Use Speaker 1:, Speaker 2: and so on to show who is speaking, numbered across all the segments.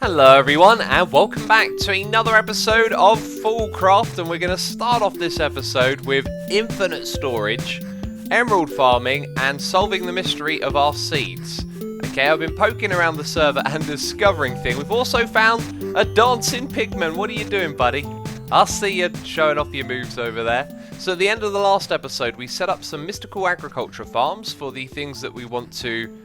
Speaker 1: Hello everyone and welcome back to another episode of FoolCraft, and we're going to start off this episode with infinite storage, emerald farming and solving the mystery of our seeds. Okay, I've been poking around the server and discovering things. We've also found a dancing pigman. What are you doing, buddy? I'll see you showing off your moves over there. So at the end of the last episode we set up some mystical agriculture farms for the things that we want to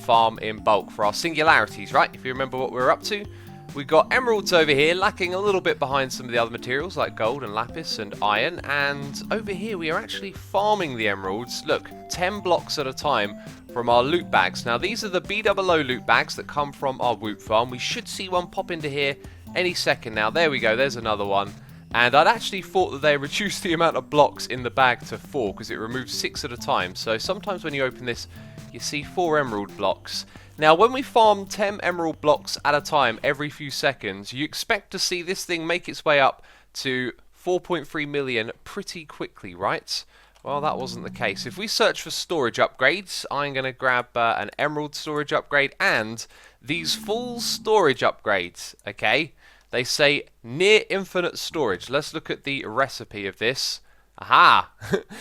Speaker 1: farm in bulk for our singularities, right? If you remember what we were up to, we've got emeralds over here, lacking a little bit behind some of the other materials like gold and lapis and iron, and over here we are actually farming the emeralds, look, 10 blocks at a time from our loot bags. Now these are the BOO loot bags that come from our Woot farm. We should see one pop into here any second now. There we go, there's another one. And I'd actually thought that they reduced the amount of blocks in the bag to 4 because it removes 6 at a time. So sometimes when you open this, you see 4 emerald blocks. Now when we farm 10 emerald blocks at a time every few seconds, you expect to see this thing make its way up to 4.3 million pretty quickly, right? Well, that wasn't the case. If we search for storage upgrades, I'm going to grab an emerald storage upgrade and these full storage upgrades, okay? They say near infinite storage. Let's look at the recipe of this. Aha!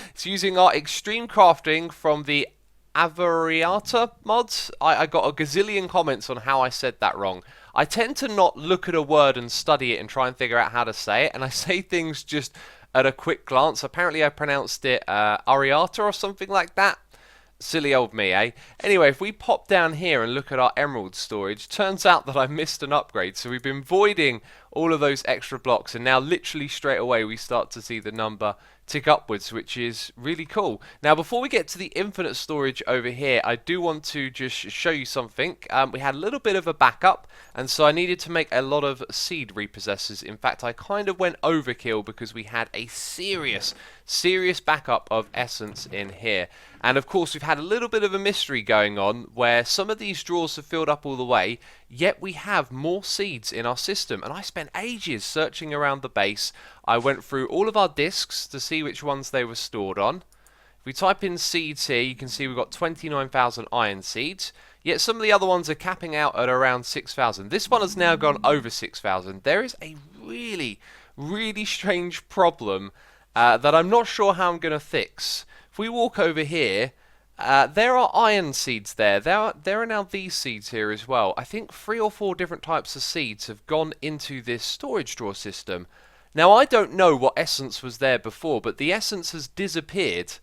Speaker 1: It's using our extreme crafting from the Avariata mods. I got a gazillion comments on how I said that wrong. I tend to not look at a word and study it and try and figure out how to say it, and I say things just at a quick glance. Apparently I pronounced it Ariata or something like that. Silly old me, eh? Anyway, if we pop down here and look at our emerald storage, turns out that I missed an upgrade. So we've been voiding all of those extra blocks, and now literally straight away we start to see the number tick upwards, which is really cool. Now before we get to the infinite storage over here, I do want to just show you something. We had a little bit of a backup, and so I needed to make a lot of seed repossessors. In fact, I kind of went overkill because we had a serious backup of essence in here. And of course we've had a little bit of a mystery going on where some of these drawers have filled up all the way, yet we have more seeds in our system, and I spent ages searching around the base. I went through all of our discs to see which ones they were stored on. If we type in seeds here, you can see we've got 29,000 iron seeds, yet some of the other ones are capping out at around 6,000. This one has now gone over 6,000. There is a really strange problem that I'm not sure how I'm going to fix. If we walk over here, there are iron seeds there. There are now these seeds here as well. I think 3 or 4 different types of seeds have gone into this storage drawer system. Now I don't know what essence was there before, but the essence has disappeared.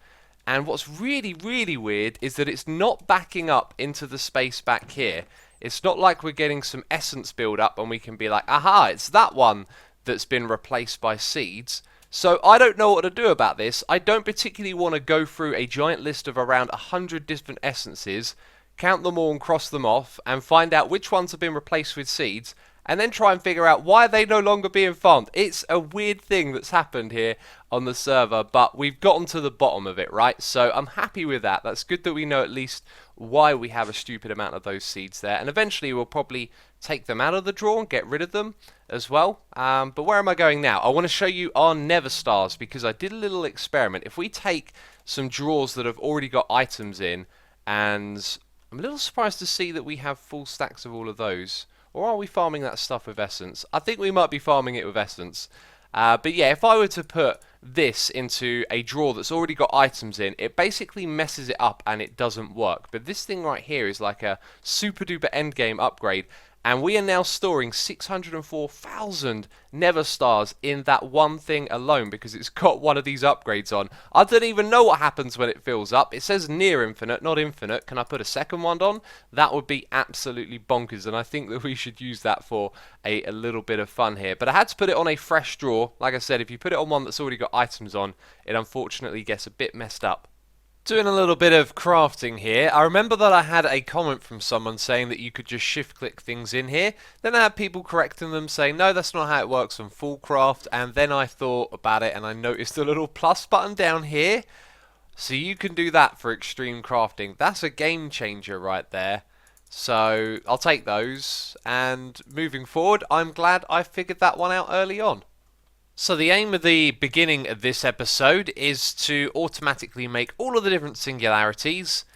Speaker 1: And what's really weird is that it's not backing up into the space back here. It's not like we're getting some essence build up and we can be like, aha, it's that one that's been replaced by seeds. So I don't know what to do about this. I don't particularly want to go through a giant list of around 100 different essences, count them all and cross them off, and find out which ones have been replaced with seeds, and then try and figure out why they no longer being farmed. It's a weird thing that's happened here on the server, but we've gotten to the bottom of it, right? So I'm happy with that. That's good that we know at least why we have a stupid amount of those seeds there, and eventually we'll probably take them out of the drawer and get rid of them as well. But where am I going now? I want to show you our Never Stars because I did a little experiment. If we take some drawers that have already got items in, and I'm a little surprised to see that we have full stacks of all of those. Or are we farming that stuff with essence? I think we might be farming it with essence. But yeah, if I were to put this into a drawer that's already got items in, it basically messes it up and it doesn't work. But this thing right here is like a super duper endgame upgrade. And we are now storing 604,000 Never Stars in that one thing alone because it's got one of these upgrades on. I don't even know what happens when it fills up. It says near infinite, not infinite. Can I put a second one on? That would be absolutely bonkers, and I think that we should use that for a little bit of fun here. But I had to put it on a fresh drawer. Like I said, if you put it on one that's already got items on, it unfortunately gets a bit messed up. Doing a little bit of crafting here. I remember that I had a comment from someone saying that you could just shift click things in here. Then I had people correcting them saying no, that's not how it works on FoolCraft, and then I thought about it and I noticed a little plus button down here. So you can do that for extreme crafting. That's a game changer right there. So I'll take those, and moving forward I'm glad I figured that one out early on. So the aim of the beginning of this episode is to automatically make all of the different singularities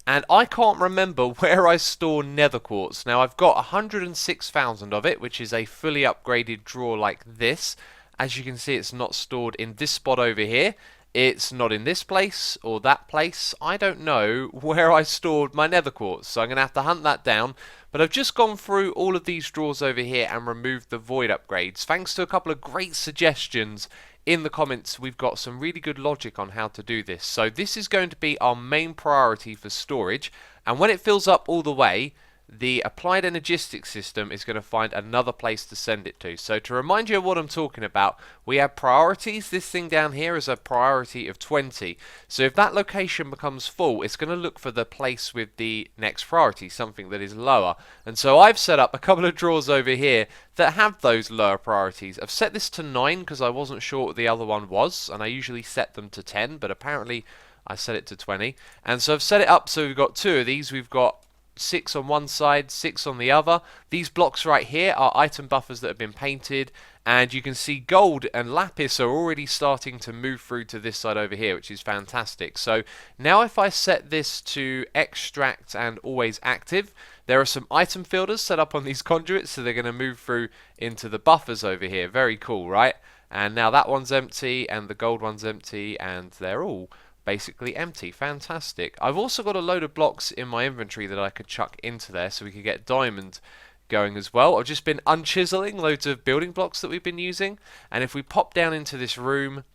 Speaker 1: And I can't remember where I store nether quartz. Now I've got 106,000 of it, which is a fully upgraded drawer like this. As you can see, it's not stored in this spot over here. It's not in this place or that place. I don't know where I stored my nether quartz, so I'm going to have to hunt that down. But I've just gone through all of these drawers over here and removed the void upgrades. Thanks to a couple of great suggestions in the comments, we've got some really good logic on how to do this. So this is going to be our main priority for storage, and when it fills up all the way, the applied energistics system is going to find another place to send it to. So to remind you of what I'm talking about, we have priorities. This thing down here is a priority of 20. So if that location becomes full, it's going to look for the place with the next priority, something that is lower. And so I've set up a couple of drawers over here that have those lower priorities. I've set this to 9 because I wasn't sure what the other one was, and I usually set them to 10, but apparently I set it to 20. And so I've set it up so we've got two of these. We've got 6 on one side, 6 on the other. These blocks right here are item buffers that have been painted, and you can see gold and lapis are already starting to move through to this side over here, which is fantastic. So now if I set this to extract and always active, there are some item filters set up on these conduits, so they're going to move through into the buffers over here. Very cool, right? And now that one's empty and the gold one's empty, and they're all basically empty. Fantastic. I've also got a load of blocks in my inventory that I could chuck into there so we could get diamond going as well. I've just been unchiseling loads of building blocks that we've been using, and if we pop down into this room,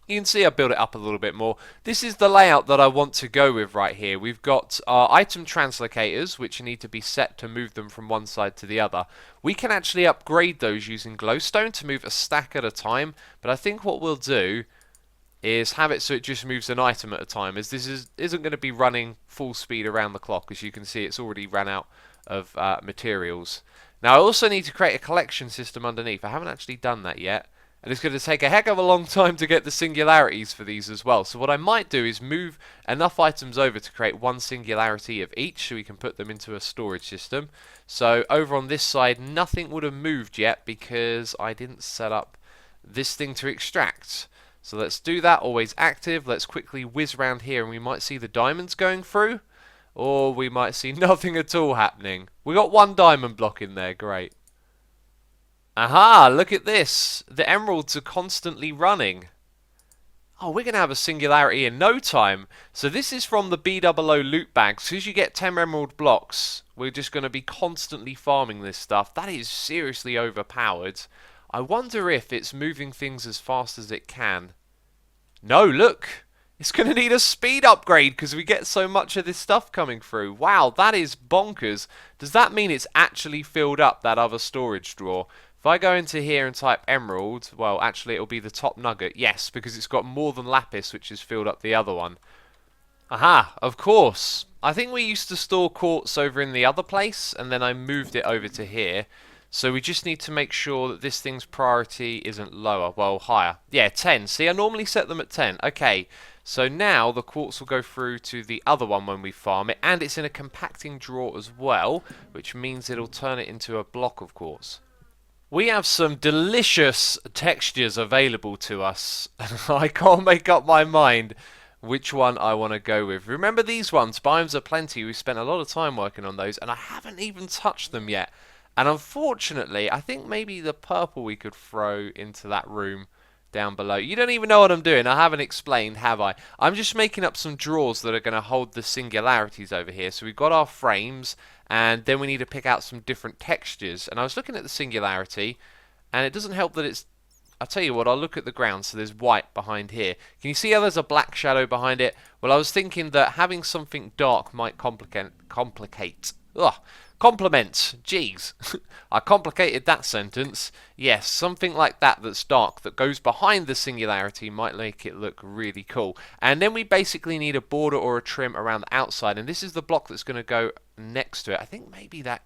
Speaker 1: you can see I built it up a little bit more. This is the layout that I want to go with right here. We've got our item translocators, which need to be set to move them from one side to the other. We can actually upgrade those using glowstone to move a stack at a time, but I think what we'll do is have it so it just moves an item at a time, as this isn't going to be running full speed around the clock. As you can see, it's already ran out of materials. Now I also need to create a collection system underneath. I haven't actually done that yet, and it's going to take a heck of a long time to get the singularities for these as well. So what I might do is move enough items over to create one singularity of each so we can put them into a storage system. So over on this side, nothing would have moved yet because I didn't set up this thing to extract. So let's do that, always active. Let's quickly whiz around here and we might see the diamonds going through, or we might see nothing at all happening. We got one diamond block in there, great. Aha, look at this. The emeralds are constantly running. Oh, we're going to have a singularity in no time. So this is from the BOO loot bags. As soon as you get 10 emerald blocks, we're just going to be constantly farming this stuff. That is seriously overpowered. I wonder if it's moving things as fast as it can. No, look! It's going to need a speed upgrade because we get so much of this stuff coming through. Wow, that is bonkers. Does that mean it's actually filled up that other storage drawer? If I go into here and type emerald, well, actually it'll be the top nugget. Yes, because it's got more than lapis, which has filled up the other one. Aha, of course. I think we used to store quartz over in the other place, and then I moved it over to here. So we just need to make sure that this thing's priority isn't lower, well, higher. Yeah, 10. See, I normally set them at 10. Okay, so now the quartz will go through to the other one when we farm it, and it's in a compacting drawer as well, which means it'll turn it into a block of quartz. We have some delicious textures available to us. I can't make up my mind which one I want to go with. Remember these ones? Biomes are plenty. We spent a lot of time working on those, and I haven't even touched them yet. And unfortunately, I think maybe the purple we could throw into that room down below. You don't even know what I'm doing. I haven't explained, have I? I'm just making up some drawers that are going to hold the singularities over here. So we've got our frames, and then we need to pick out some different textures. And I was looking at the singularity, and it doesn't help that it's... I'll tell you what, I'll look at the ground, so there's white behind here. Can you see how there's a black shadow behind it? Well, I was thinking that having something dark might complement. Jeez. I complicated that sentence. Yes, something like that that's dark, that goes behind the singularity might make it look really cool. And then we basically need a border or a trim around the outside, and this is the block that's going to go next to it. I think maybe that,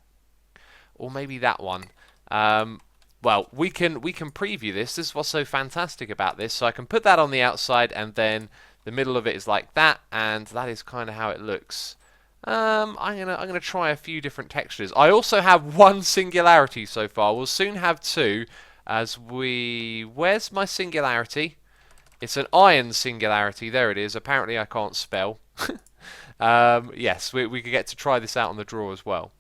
Speaker 1: or maybe that one. Well, we can preview this. This is what's so fantastic about this. So I can put that on the outside, and then the middle of it is like that, and that is kind of how it looks. I'm gonna try a few different textures. I also have one singularity so far. We'll soon have two, as we... Where's my singularity? It's an iron singularity. There it is. Apparently I can't spell. Yes, we could get to try this out on the draw as well.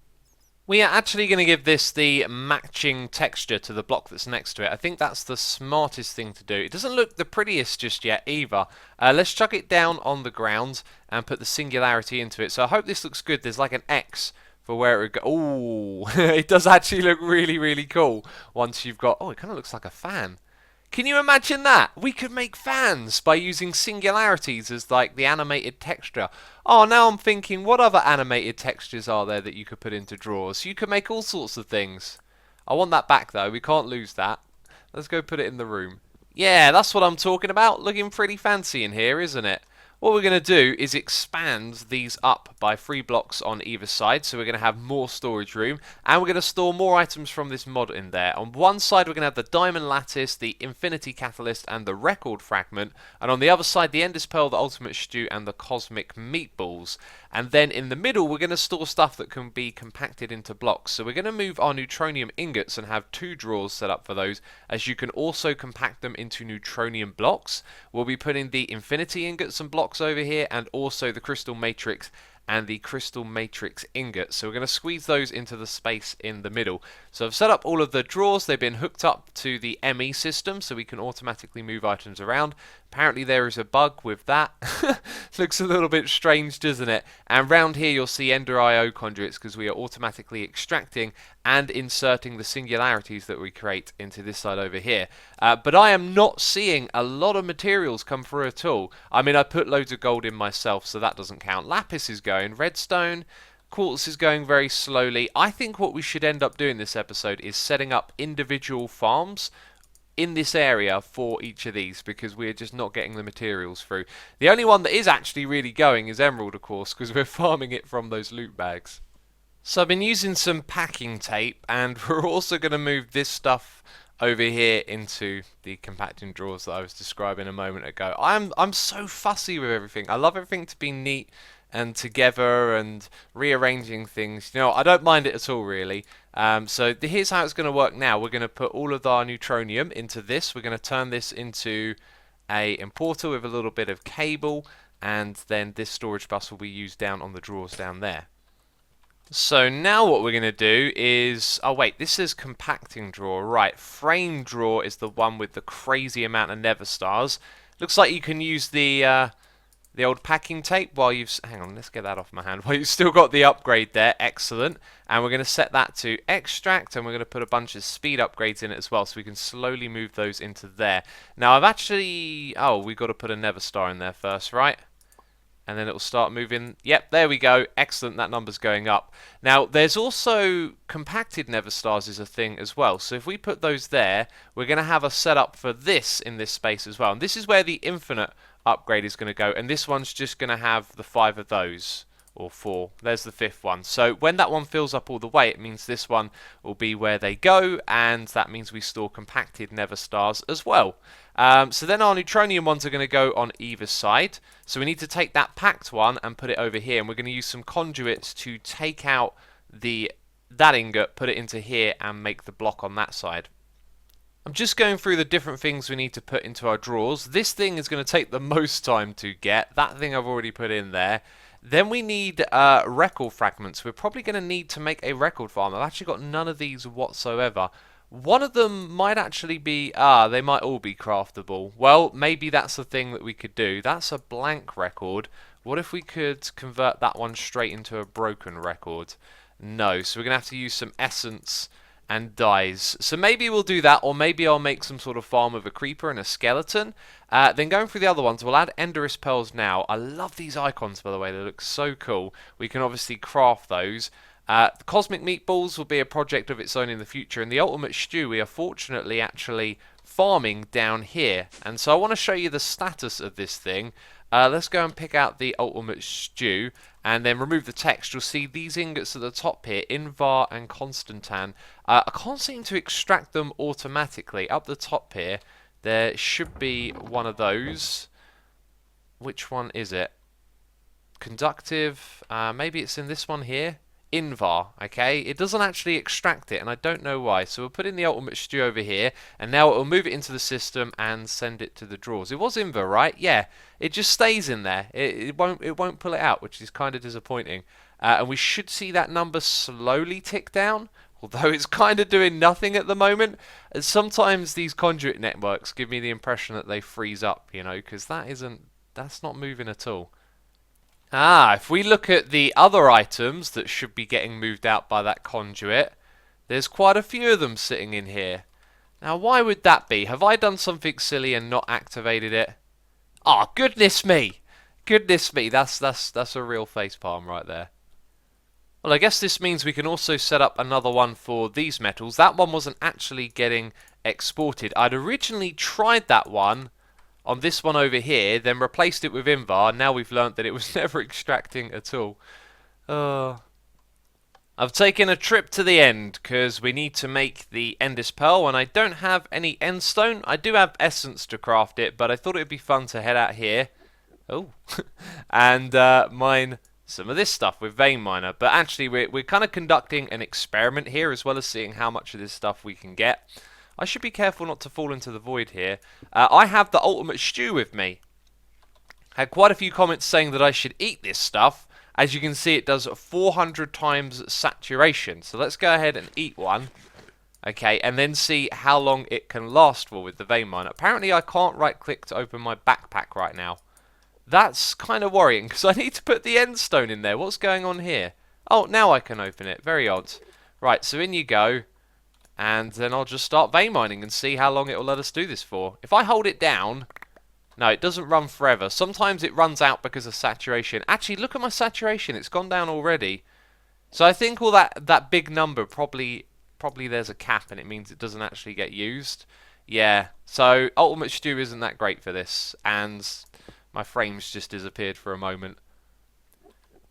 Speaker 1: We are actually going to give this the matching texture to the block that's next to it. I think that's the smartest thing to do. It doesn't look the prettiest just yet either. Let's chuck it down on the ground and put the singularity into it. So I hope this looks good. There's like an X for where it would go. Ooh, it does actually look really, really cool once you've got... Oh, it kind of looks like a fan. Can you imagine that? We could make fans by using singularities as like the animated texture. Oh, now I'm thinking, what other animated textures are there that you could put into drawers? You could make all sorts of things. I want that back though, we can't lose that. Let's go put it in the room. Yeah, that's what I'm talking about. Looking pretty fancy in here, isn't it? What we're going to do is expand these up by 3 blocks on either side, so we're going to have more storage room, and we're going to store more items from this mod in there. On one side we're going to have the diamond lattice, the infinity catalyst, and the record fragment, and on the other side the endless pearl, the ultimate stew, and the cosmic meatballs. And then in the middle we're going to store stuff that can be compacted into blocks. So we're going to move our neutronium ingots and have 2 drawers set up for those, as you can also compact them into neutronium blocks. We'll be putting the infinity ingots and blocks over here, and also the crystal matrix and the crystal matrix ingot. So we're going to squeeze those into the space in the middle. So I've set up all of the drawers. They've been hooked up to the ME system so we can automatically move items around. Apparently there is a bug with that. Looks a little bit strange, doesn't it? And round here you'll see Ender IO conduits, because we are automatically extracting and inserting the singularities that we create into this side over here. But I am not seeing a lot of materials come through at all. I mean, I put loads of gold in myself, so that doesn't count. Lapis is going, redstone, quartz is going very slowly. I think what we should end up doing this episode is setting up individual farms in this area for each of these, because we're just not getting the materials through. The only one that is actually really going is emerald, of course, because we're farming it from those loot bags. So I've been using some packing tape, and we're also going to move this stuff over here into the compacting drawers that I was describing a moment ago. I'm so fussy with everything. I love everything to be neat and together and rearranging things. You know, I don't mind it at all, really. So here's how it's going to work now. We're going to put all of our neutronium into this. We're going to turn this into a importer with a little bit of cable, and then this storage bus will be used down on the drawers down there. So now what we're going to do is... Oh wait, this is compacting drawer. Right, frame drawer is the one with the crazy amount of nether stars. Looks like you can use the old packing tape while you've... Hang on, let's get that off my hand. While you've still got the upgrade there. Excellent. And we're going to set that to extract, and we're going to put a bunch of speed upgrades in it as well, so we can slowly move those into there. Now I've actually... Oh, we've got to put a nether star in there first, right? And then it will start moving. Yep, there we go. Excellent, that number's going up. Now, there's also compacted nether stars is a thing as well. So if we put those there, we're going to have a setup for this in this space as well. And this is where the infinite upgrade is going to go. And this one's just going to have the 5 of those. Or 4. There's the 5th one. So when that one fills up all the way, it means this one will be where they go, and that means we store compacted nether stars as well. So then our neutronium ones are going to go on either side. So we need to take that packed one and put it over here, and we're going to use some conduits to take out that ingot, put it into here, and make the block on that side. I'm just going through the different things we need to put into our drawers. This thing is going to take the most time to get. That thing I've already put in there. Then we need record fragments. We're probably going to need to make a record farm. I've actually got none of these whatsoever. One of them might actually be... they might all be craftable. Well, maybe that's the thing that we could do. That's a blank record. What if we could convert that one straight into a broken record? No, so we're going to have to use some essence and dyes. So maybe we'll do that, or maybe I'll make some sort of farm with a creeper and a skeleton. Then going through the other ones, we'll add enderous pearls now. I love these icons, by the way. They look so cool. We can obviously craft those. The cosmic meatballs will be a project of its own in the future, and the ultimate stew we are fortunately actually farming down here. And so I want to show you the status of this thing. Let's go and pick out the ultimate stew and then remove the text. You'll see these ingots at the top here, Invar and Constantan. I can't seem to extract them automatically. Up the top here, there should be one of those. Which one is it? Conductive. Maybe it's in this one here. Invar, okay? It doesn't actually extract it, and I don't know why. So we'll put in the ultimate stew over here, and now it'll move it into the system and send it to the drawers. It was Invar, right? Yeah. It just stays in there. It won't pull it out, which is kind of disappointing. And we should see that number slowly tick down, although it's kind of doing nothing at the moment. And sometimes these conduit networks give me the impression that they freeze up, you know, because that's not moving at all. If we look at the other items that should be getting moved out by that conduit, there's quite a few of them sitting in here. Now, why would that be? Have I done something silly and not activated it? Oh, goodness me! Goodness me, that's a real facepalm right there. Well, I guess this means we can also set up another one for these metals. That one wasn't actually getting exported. I'd originally tried that one on this one over here, then replaced it with Invar. Now we've learnt that it was never extracting at all. I've taken a trip to the end because we need to make the Endless Pearl, and I don't have any Endstone. I do have Essence to craft it, but I thought it would be fun to head out here. Oh, and mine some of this stuff with Vein Miner. But actually, we're kind of conducting an experiment here, as well as seeing how much of this stuff we can get. I should be careful not to fall into the void here. I have the ultimate stew with me. Had quite a few comments saying that I should eat this stuff. As you can see, it does 400 times saturation. So let's go ahead and eat one. Okay, and then see how long it can last for with the Vein Miner. Apparently, I can't right-click to open my backpack right now. That's kind of worrying, because I need to put the Endstone in there. What's going on here? Oh, now I can open it. Very odd. Right, so in you go. And then I'll just start vein mining and see how long it will let us do this for. If I hold it down... No, it doesn't run forever. Sometimes it runs out because of saturation. Actually, look at my saturation. It's gone down already. So I think all that big number, probably there's a cap and it means it doesn't actually get used. Yeah, so Ultimate Stew isn't that great for this. And my frames just disappeared for a moment.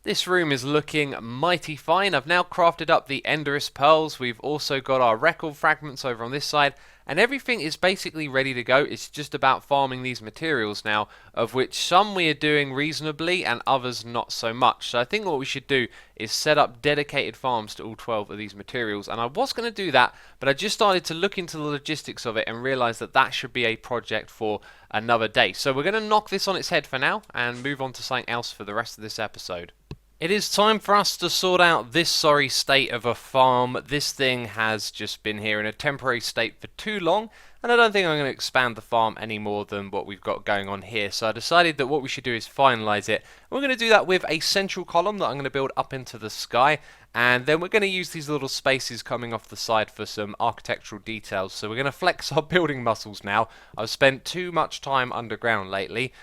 Speaker 1: This room is looking mighty fine. I've now crafted up the Endless Pearls. We've also got our record fragments over on this side. And everything is basically ready to go. It's just about farming these materials now, of which some we are doing reasonably and others not so much. So I think what we should do is set up dedicated farms to all 12 of these materials. And I was going to do that, but I just started to look into the logistics of it and realised that that should be a project for another day. So we're going to knock this on its head for now and move on to something else for the rest of this episode. It is time for us to sort out this sorry state of a farm. This thing has just been here in a temporary state for too long, and I don't think I'm going to expand the farm any more than what we've got going on here. So I decided that what we should do is finalise it. We're going to do that with a central column that I'm going to build up into the sky, and then we're going to use these little spaces coming off the side for some architectural details. So we're going to flex our building muscles now. I've spent too much time underground lately.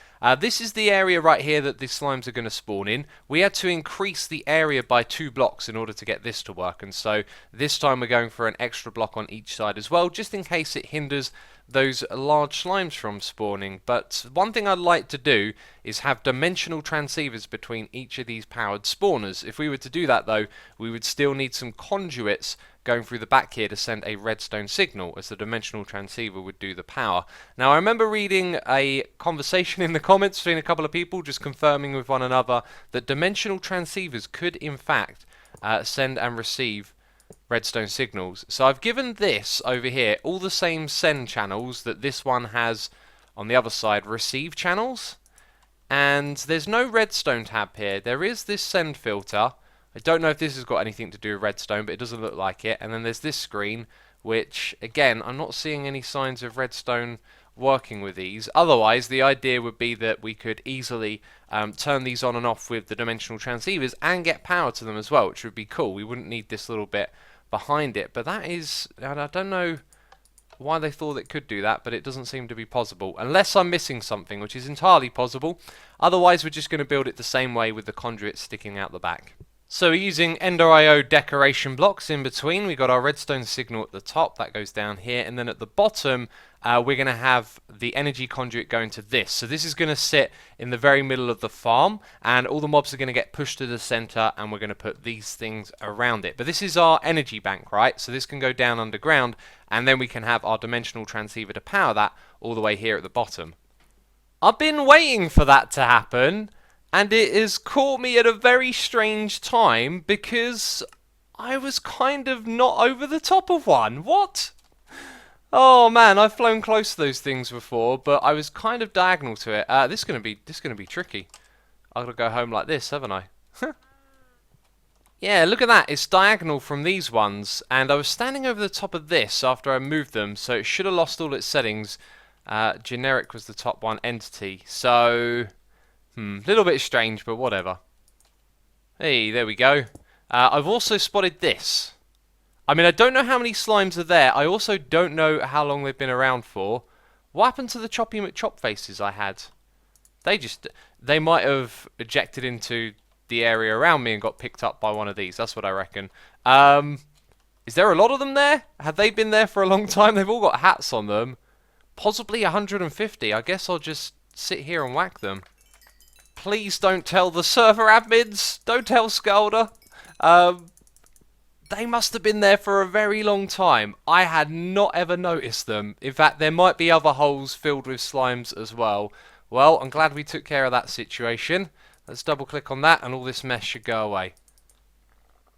Speaker 1: This is the area right here that the slimes are going to spawn in. We had to increase the area by 2 blocks in order to get this to work, and so this time we're going for an extra block on each side as well, just in case it hinders those large slimes from spawning. But one thing I'd like to do is have dimensional transceivers between each of these powered spawners. If we were to do that though, we would still need some conduits going through the back here to send a redstone signal, as the dimensional transceiver would do the power. Now I remember reading a conversation in the comments between a couple of people just confirming with one another that dimensional transceivers could in fact send and receive redstone signals. So I've given this over here all the same send channels that this one has on the other side, receive channels, and there's no redstone tab here. There is this send filter. I don't know if this has got anything to do with redstone, but it doesn't look like it. And then there's this screen, which again I'm not seeing any signs of redstone working with these. Otherwise the idea would be that we could easily turn these on and off with the dimensional transceivers and get power to them as well, which would be cool. We wouldn't need this little bit behind it, but that is, I don't know why they thought it could do that, but it doesn't seem to be possible, unless I'm missing something, which is entirely possible. Otherwise we're just going to build it the same way with the conduit sticking out the back. So we're using Ender.io decoration blocks in between. We've got our redstone signal at the top, that goes down here, and then at the bottom we're going to have the energy conduit going to this. So this is going to sit in the very middle of the farm, and all the mobs are going to get pushed to the center, and we're going to put these things around it. But this is our energy bank, right? So this can go down underground, and then we can have our dimensional transceiver to power that all the way here at the bottom. I've been waiting for that to happen. And it has caught me at a very strange time because I was kind of not over the top of one. What? Oh man, I've flown close to those things before, but I was kind of diagonal to it. This is gonna be tricky. I've got to go home like this, haven't I? Yeah, look at that. It's diagonal from these ones, and I was standing over the top of this after I moved them, so it should have lost all its settings. Generic was the top one, entity. So, little bit strange, but whatever. Hey, there we go. I've also spotted this. I mean, I don't know how many slimes are there. I also don't know how long they've been around for. What happened to the Choppy McChop faces I had? They might have ejected into the area around me and got picked up by one of these. That's what I reckon. Is there a lot of them there? Have they been there for a long time? They've all got hats on them. Possibly 150. I guess I'll just sit here and whack them. Please don't tell the server admins. Don't tell Scalder. They must have been there for a very long time. I had not ever noticed them. In fact, there might be other holes filled with slimes as well. Well, I'm glad we took care of that situation. Let's double click on that and all this mess should go away.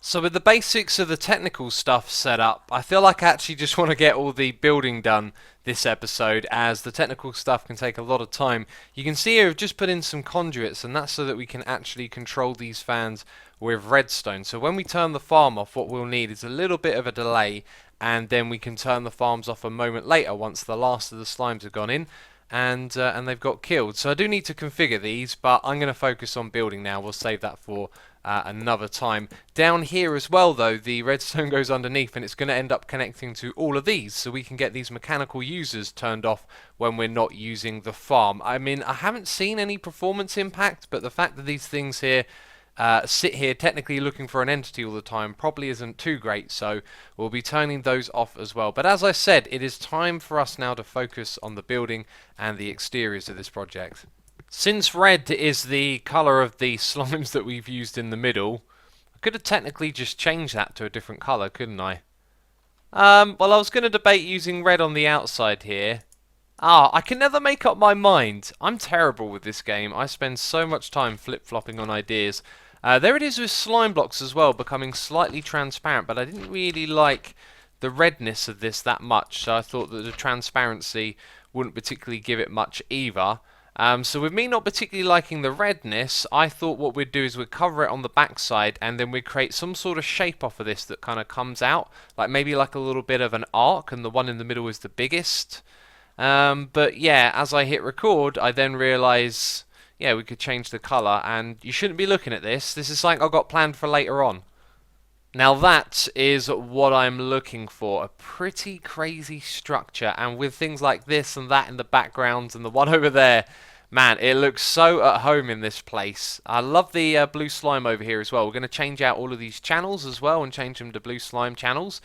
Speaker 1: So with the basics of the technical stuff set up, I feel like I actually just want to get all the building done this episode, as the technical stuff can take a lot of time. You can see here I've just put in some conduits, and that's so that we can actually control these fans with redstone. So when we turn the farm off, what we'll need is a little bit of a delay, and then we can turn the farms off a moment later once the last of the slimes have gone in and they've got killed. So I do need to configure these, but I'm going to focus on building now. We'll save that for another time. Down here as well though, the redstone goes underneath and it's going to end up connecting to all of these, so we can get these mechanical users turned off when we're not using the farm. I mean, I haven't seen any performance impact, but the fact that these things here sit here technically looking for an entity all the time probably isn't too great, so we'll be turning those off as well. But as I said, it is time for us now to focus on the building and the exteriors of this project. Since red is the colour of the slimes that we've used in the middle, I could have technically just changed that to a different colour, couldn't I? Well, I was going to debate using red on the outside here. I can never make up my mind. I'm terrible with this game. I spend so much time flip-flopping on ideas. There it is with slime blocks as well, becoming slightly transparent, but I didn't really like the redness of this that much, so I thought that the transparency wouldn't particularly give it much either. So with me not particularly liking the redness, I thought what we'd do is we'd cover it on the backside and then we'd create some sort of shape off of this that kind of comes out, like maybe like a little bit of an arc, and the one in the middle is the biggest. But yeah, as I hit record, I then realise, yeah, we could change the colour, and you shouldn't be looking at this. This is something I've got planned for later on. Now that is what I'm looking for, a pretty crazy structure, and with things like this and that in the background and the one over there, man, it looks so at home in this place. I love the blue slime over here as well. We're going to change out all of these channels as well and change them to blue slime channels.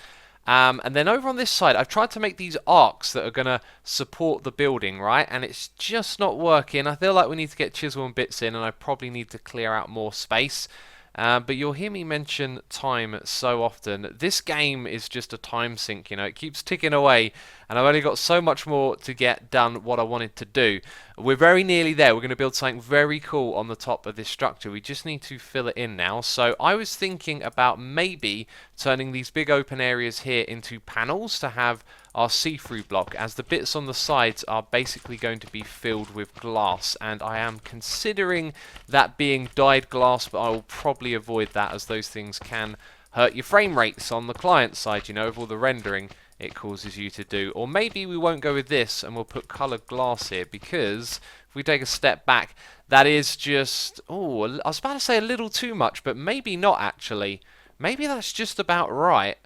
Speaker 1: And then over on this side, I've tried to make these arcs that are going to support the building, right? And it's just not working. I feel like we need to get chisel and bits in, and I probably need to clear out more space. But you'll hear me mention time so often. This game is just a time sink, you know. It keeps ticking away, and I've only got so much more to get done what I wanted to do. We're very nearly there. We're going to build something very cool on the top of this structure. We just need to fill it in now. So I was thinking about maybe turning these big open areas here into panels to have our see-through block, as the bits on the sides are basically going to be filled with glass, and I am considering that being dyed glass, but I will probably avoid that, as those things can hurt your frame rates on the client side, you know, with all the rendering it causes you to do. Or maybe we won't go with this and we'll put coloured glass here, because if we take a step back, that is just, oh, I was about to say a little too much, but maybe not actually. Maybe that's just about right.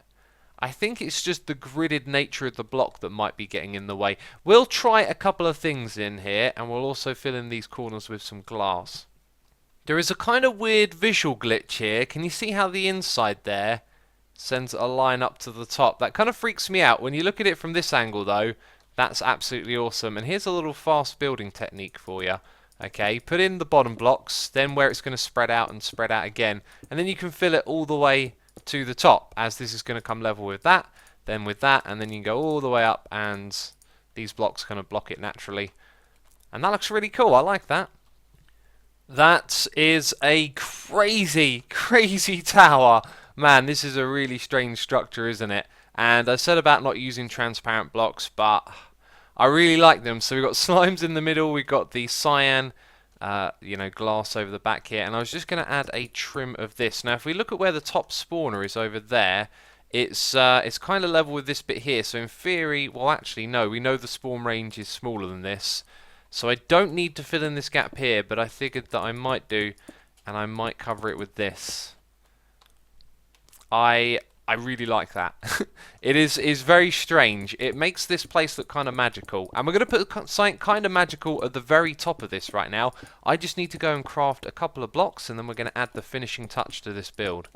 Speaker 1: I think it's just the gridded nature of the block that might be getting in the way. We'll try a couple of things in here, and we'll also fill in these corners with some glass. There is a kind of weird visual glitch here. Can you see how the inside there sends a line up to the top? That kind of freaks me out. When you look at it from this angle though, that's absolutely awesome. And here's a little fast building technique for you. Okay, put in the bottom blocks, then where it's going to spread out and spread out again, and then you can fill it all the way to the top, as this is going to come level with that, then with that, and then you can go all the way up, and these blocks kind of block it naturally. And that looks really cool. I like that. That is a crazy, crazy tower. Man, this is a really strange structure, isn't it? And I said about not using transparent blocks, but I really like them. So we've got slimes in the middle, we've got the cyan, glass over the back here, and I was just going to add a trim of this. Now, if we look at where the top spawner is over there, it's kind of level with this bit here. So in theory, well, actually, no, we know the spawn range is smaller than this. So I don't need to fill in this gap here, but I figured that I might do, and I might cover it with this. I really like that. It is very strange. It makes this place look kind of magical. And we're going to put something kind of magical at the very top of this right now. I just need to go and craft a couple of blocks, and then we're going to add the finishing touch to this build.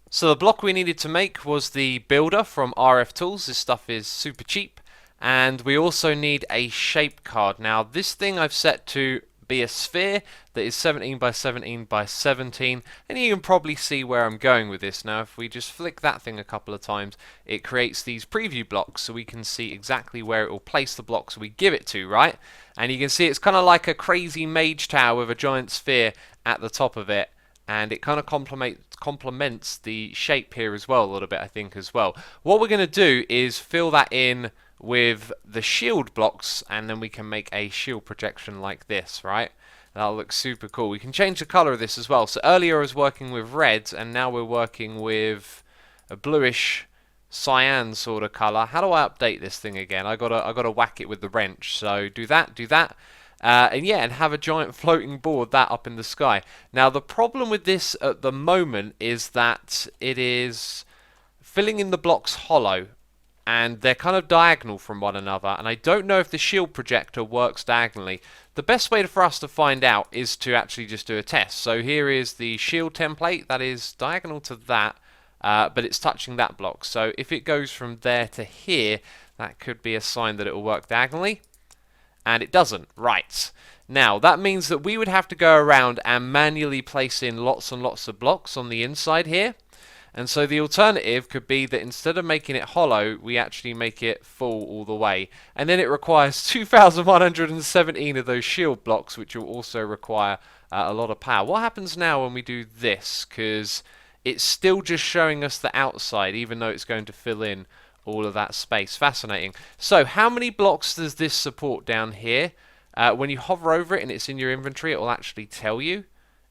Speaker 1: So the block we needed to make was the builder from RF Tools. This stuff is super cheap. And we also need a shape card. Now this thing I've set to be a sphere that is 17 by 17 by 17, and you can probably see where I'm going with this. Now if we just flick that thing a couple of times, it creates these preview blocks so we can see exactly where it will place the blocks we give it to, right? And you can see it's kind of like a crazy mage tower with a giant sphere at the top of it, and it kind of complements the shape here as well a little bit, I think, as well. What we're going to do is fill that in with the shield blocks, and then we can make a shield projection like this, right? That'll look super cool. We can change the color of this as well. So earlier I was working with reds, and now we're working with a bluish cyan sort of color. How do I update this thing again? I gotta whack it with the wrench. So do that, and yeah, and have a giant floating board that up in the sky. Now the problem with this at the moment is that it is filling in the blocks hollow, and they're kind of diagonal from one another, and I don't know if the shield projector works diagonally. The best way for us to find out is to actually just do a test. So here is the shield template that is diagonal to that, but it's touching that block. So if it goes from there to here, that could be a sign that it will work diagonally, and it doesn't. Right. Now that means that we would have to go around and manually place in lots and lots of blocks on the inside here. And so the alternative could be that instead of making it hollow, we actually make it full all the way. And then it requires 2,117 of those shield blocks, which will also require a lot of power. What happens now when we do this? Because it's still just showing us the outside, even though it's going to fill in all of that space. Fascinating. So how many blocks does this support down here? When you hover over it and it's in your inventory, it will actually tell you.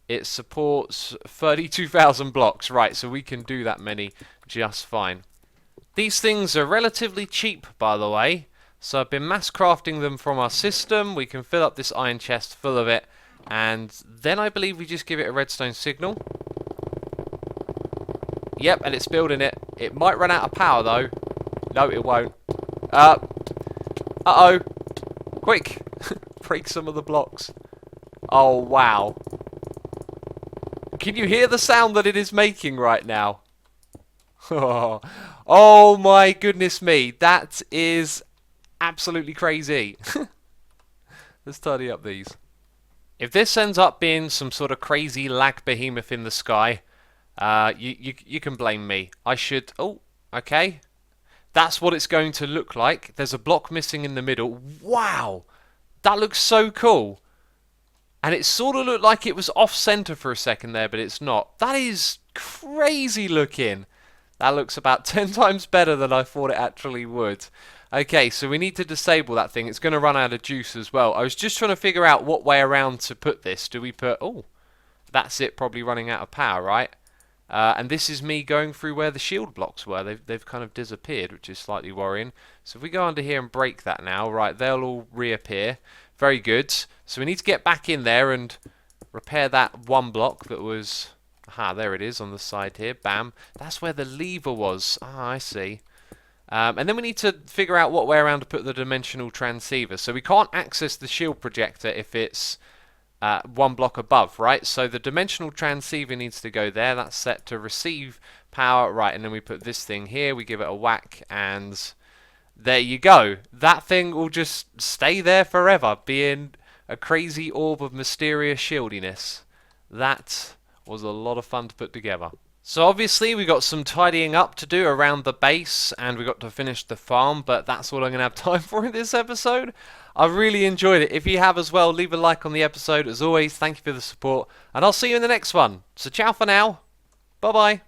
Speaker 1: It supports 32,000 blocks, right, so we can do that many just fine. These things are relatively cheap, by the way, so I've been mass crafting them from our system. We can fill up this iron chest full of it, and then I believe we just give it a redstone signal. Yep, and it's building it. It might run out of power, though. No, it won't. Uh-oh. Quick, break some of the blocks. Oh, wow. Can you hear the sound that it is making right now? Oh my goodness me, that is absolutely crazy. Let's tidy up these. If this ends up being some sort of crazy lag behemoth in the sky, you can blame me. I should... Oh, okay. That's what it's going to look like. There's a block missing in the middle. Wow! That looks so cool. And it sort of looked like it was off-center for a second there, but it's not. That is crazy looking. That looks about 10 times better than I thought it actually would. Okay, so we need to disable that thing. It's going to run out of juice as well. I was just trying to figure out what way around to put this. Do we put... Oh, that's it, probably running out of power, right? And this is me going through where the shield blocks were. They've kind of disappeared, which is slightly worrying. So if we go under here and break that now, right, they'll all reappear. Very good. So we need to get back in there and repair that one block that was... Aha, there it is on the side here. Bam. That's where the lever was. Ah, I see. And then we need to figure out what way around to put the dimensional transceiver. So we can't access the shield projector if it's one block above, right? So the dimensional transceiver needs to go there. That's set to receive power. Right, and then we put this thing here. We give it a whack, and there you go. That thing will just stay there forever, being a crazy orb of mysterious shieldiness. That was a lot of fun to put together. So obviously we got some tidying up to do around the base, and we got to finish the farm, but that's all I'm going to have time for in this episode. I really enjoyed it. If you have as well, leave a like on the episode. As always, thank you for the support, and I'll see you in the next one. So ciao for now. Bye bye.